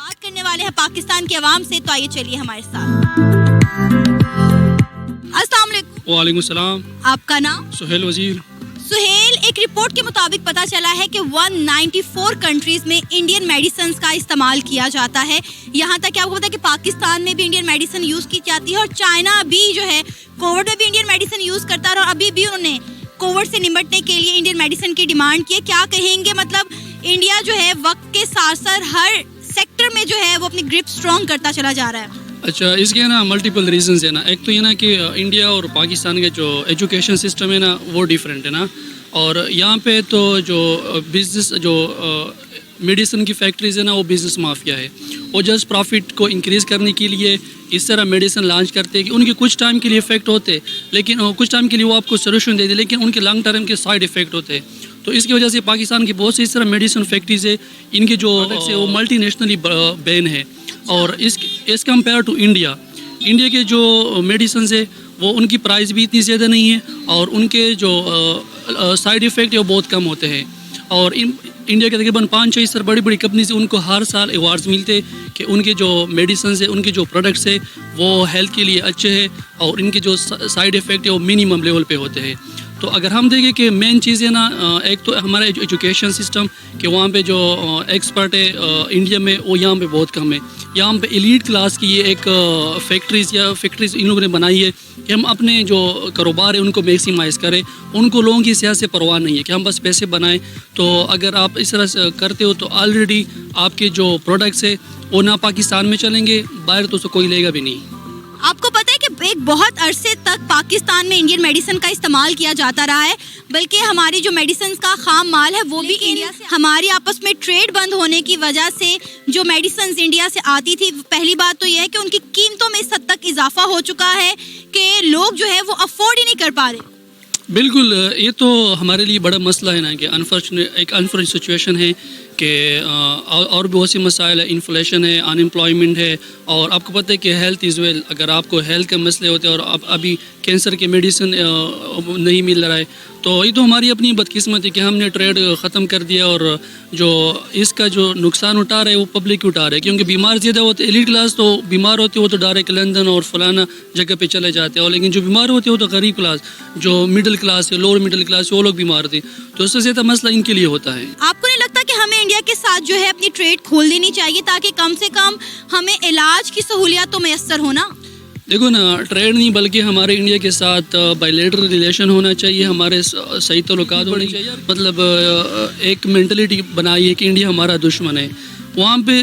بات کرنے والے ہیں پاکستان کے عوام سے، تو آئیے چلیے ہمارے ساتھ۔ السلام علیکم۔ وعلیکم السلام۔ آپ کا نام؟ سہیل وزیر۔ سہیل، ایک رپورٹ کے مطابق پتہ چلا ہے کہ 194 کنٹریز میں انڈین میڈیسنز کا استعمال کیا جاتا ہے، یہاں تک کہ آپ کو پتا ہے کہ پاکستان میں بھی انڈین میڈیسن یوز کی جاتی ہے، اور چائنا بھی جو ہے کووڈ میں بھی انڈین میڈیسن یوز کرتا ہے، اور ابھی بھی انہوں نے کووڈ سے نمٹنے کے لیے انڈین میڈیسن کی ڈیمانڈ کی ہے۔ کیا کہیں گے، مطلب انڈیا جو ہے وقت کے ساتھ ساتھ ہر سیکٹر میں جو ہے وہ اپنی گرپ اسٹرانگ کرتا چلا جا رہا ہے؟ اچھا، اس کے نا ملٹیپل ریزنز ہے نا۔ ایک تو یہ نا کہ انڈیا اور پاکستان کے جو ایجوکیشن سسٹم ہے نا وہ ڈیفرنٹ ہے نا، اور یہاں پہ تو جو بزنس جو میڈیسن کی فیکٹریز ہے نا وہ بزنس مافیا ہے، وہ جسٹ پروفٹ کو انکریز کرنے کے لیے اس طرح میڈیسن لانچ کرتے ہیں کہ ان کے کچھ ٹائم کے لیے افیکٹ ہوتے، لیکن کچھ ٹائم کے لیے وہ آپ کو سولوشن دے دے، لیکن ان کے لانگ ٹرم کے سائڈ افیکٹ ہوتے ہیں۔ تو اس کی وجہ سے پاکستان کی بہت سی اس طرح میڈیسن فیکٹریز ہے، ان کے جو وہ ملٹی نیشنلی بین ہے، اور اس کمپیئر ٹو انڈیا کے جو میڈیسنز ہے وہ ان کی پرائز بھی اتنی زیادہ نہیں ہے، اور ان کے جو سائڈ افیکٹ ہے وہ بہت کم ہوتے ہیں، اور انڈیا کے تقریباً 5-6 اس طرح بڑی بڑی کمپنیز ان کو ہر سال ایوارڈز ملتے کہ ان کے جو میڈیسنز ہیں، ان کے جو پروڈکٹس ہیں وہ ہیلتھ کے لیے اچھے ہیں، اور ان کے جو سائڈ افیکٹ ہے وہ منیمم لیول پہ ہوتے ہیں۔ تو اگر ہم دیکھیں کہ مین چیز ہے نا، ایک تو ہمارا ایجوکیشن سسٹم کہ وہاں پہ جو ایکسپرٹ ہے انڈیا میں وہ یہاں پہ بہت کم ہے۔ یہاں پہ ایلیٹ کلاس کی یہ ایک فیکٹریز ان لوگوں نے بنائی ہے کہ ہم اپنے جو کاروبار ہے ان کو میکسیمائز کریں، ان کو لوگوں کی صحت سے پرواہ نہیں ہے کہ ہم بس پیسے بنائیں۔ تو اگر آپ اس طرح سے کرتے ہو تو آلریڈی آپ کے جو پروڈکٹس ہے وہ نہ پاکستان میں چلیں گے، باہر تو کوئی لے گا بھی نہیں۔ آپ کو پتہ ہے کہ ایک بہت عرصے تک پاکستان میں انڈین میڈیسن کا استعمال کیا جاتا رہا ہے، بلکہ ہماری جو میڈیسنز کا خام مال ہے وہ بھی انڈیا سے، ہماری آپس میں ٹریڈ بند ہونے کی وجہ سے جو میڈیسنز انڈیا سے آتی تھی، پہلی بات تو یہ ہے کہ ان کی قیمتوں میں اس حد تک اضافہ ہو چکا ہے کہ لوگ جو ہے وہ افورڈ ہی نہیں کر پا رہے۔ بالکل، یہ تو ہمارے لیے بڑا مسئلہ ہے نا کہ انفارچونیٹ سچویشن ہے کہ اور بھی بہت سے مسائل ہے، انفلیشن ہے، ان امپلائمنٹ ہے، اور آپ کو پتہ ہے کہ ہیلتھ از ویل، اگر آپ کو ہیلتھ کے مسئلے ہوتے ہیں اور ابھی کینسر کے میڈیسن نہیں مل رہا ہے، تو یہ تو ہماری اپنی بدقسمت ہے کہ ہم نے ٹریڈ ختم کر دیا، اور جو اس کا جو نقصان اٹھا رہے ہیں وہ پبلک اٹھا رہے ہیں، کیونکہ بیمار زیادہ ہوتے، ایلیٹ کلاس تو بیمار ہوتے وہ تو ڈائریکٹ لندن اور فلانا جگہ پہ چلے جاتے ہیں، اور لیکن جو بیمار ہوتے وہ تو غریب کلاس، جو مڈل کلاس ہے، لوور مڈل کلاس ہے، وہ لوگ بیمار تھے، تو اس سے زیادہ مسئلہ ان کے لیے ہوتا ہے۔ آپ کو نہیں لگتا کہ ہمیں انڈیا کے ساتھ جو ہے اپنی ٹریڈ کھول دینی چاہیے تاکہ کم سے کم ہمیں علاج کی سہولیات تو میسر ہونا؟ دیکھو نا، ٹریڈ نہیں بلکہ ہمارے انڈیا کے ساتھ بائیلیٹرل ریلیشن ہونا چاہیے، ہمارے صحیح تعلقات ہونے چاہیے، مطلب ایک مینٹلٹی بنائی ہے کہ انڈیا ہمارا دشمن ہے۔ وہاں پہ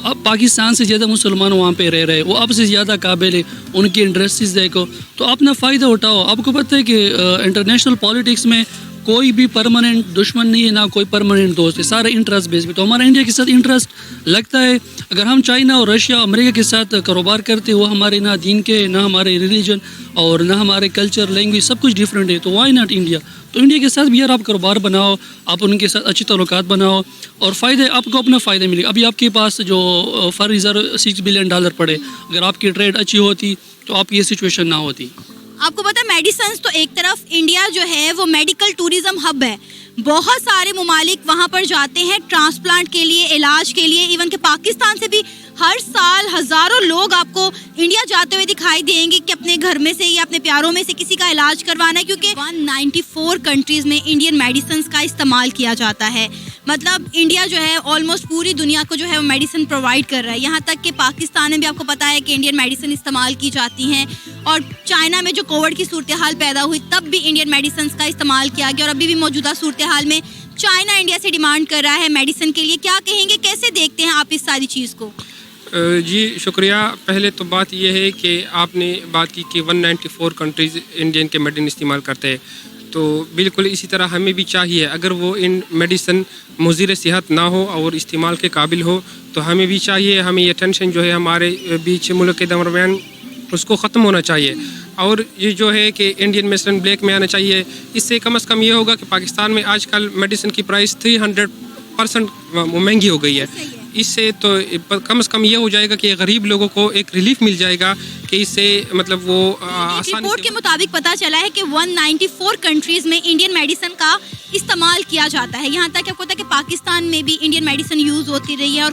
اب پاکستان سے زیادہ مسلمان وہاں پہ رہ رہے، وہ اب سے زیادہ قابل ہے، ان کی انڈسٹریز دیکھو تو اپنا فائدہ اٹھاؤ۔ آپ کو پتہ ہے کہ انٹرنیشنل پالیٹکس میں کوئی بھی پرماننٹ دشمن نہیں ہے، نہ کوئی پرماننٹ دوست ہے، سارے انٹرسٹ بیس پہ۔ تو ہمارا انڈیا کے ساتھ انٹرسٹ لگتا ہے، اگر ہم چائنا اور رشیا امریکہ کے ساتھ کاروبار کرتے، وہ ہمارے نہ دین کے، نہ ہمارے ریلیجن، اور نہ ہمارے کلچر، لینگویج، سب کچھ ڈفرینٹ ہے، تو وائی ناٹ انڈیا؟ تو انڈیا کے ساتھ بھی یار آپ کاروبار بناؤ، آپ ان کے ساتھ اچھی تعلقات بناؤ، اور فائدے آپ کو اپنا فائدہ ملے گا۔ ابھی آپ کے پاس جو فار ریزرو $6 بلین پڑے، اگر آپ کی ٹریڈ اچھی ہوتی تو آپ کی یہ سچویشن نہ ہوتی۔ آپ کو پتہ ہے میڈیسنز تو ایک طرف انڈیا جو ہے وہ میڈیکل ٹورزم ہب ہے، بہت سارے ممالک وہاں پر جاتے ہیں ٹرانسپلانٹ کے لیے، علاج کے لیے، ایون کہ پاکستان سے بھی ہر سال ہزاروں لوگ آپ کو انڈیا جاتے ہوئے دکھائی دیں گے کہ اپنے گھر میں سے یا اپنے پیاروں میں سے کسی کا علاج کروانا ہے، کیونکہ 194 کنٹریز میں انڈین میڈیسنز کا استعمال کیا جاتا ہے۔ مطلب انڈیا جو ہے آلموسٹ پوری دنیا کو جو ہے وہ میڈیسن پرووائڈ کر رہا ہے، یہاں تک کہ پاکستان میں بھی آپ کو پتہ ہے کہ انڈین میڈیسن استعمال کی جاتی ہیں، اور چائنا میں جو کووڈ کی صورتحال پیدا ہوئی تب بھی انڈین میڈیسنز کا استعمال کیا گیا، اور ابھی بھی موجودہ صورتحال میں چائنا انڈیا سے ڈیمانڈ کر رہا ہے میڈیسن کے لیے۔ کیا کہیں گے، کیسے دیکھتے ہیں آپ اس ساری چیز کو؟ جی شکریہ۔ پہلے تو بات یہ ہے کہ آپ نے بات کی کہ 194 کنٹریز انڈین کے میڈیسن استعمال کرتے ہیں، تو بالکل اسی طرح ہمیں بھی چاہیے، اگر وہ ان میڈیسن مضر صحت نہ ہو اور استعمال کے قابل ہو تو ہمیں بھی چاہیے، ہمیں یہ ٹینشن جو ہے ہمارے بیچ ملک کے درمیان اس کو ختم ہونا چاہیے، اور یہ جو ہے کہ انڈین میڈیسن بلیک میں آنا چاہیے۔ اس سے کم از کم یہ ہوگا کہ پاکستان میں آج کل میڈیسن کی پرائس 300% مہنگی ہو گئی ہے، اس سے تو کم از کم یہ ہو جائے گا کہ غریب لوگوں کو ایک ریلیف مل جائے گا کہ اس سے مطلب وہ آسانی۔ رپورٹ کے مطابق پتہ چلا ہے کہ 194 کنٹریز میں انڈین میڈیسن کا استعمال کیا جاتا ہے، یہاں تک کہ آپ کو پتہ ہے کہ پاکستان میں بھی انڈین میڈیسن یوز ہوتی رہی ہے، اور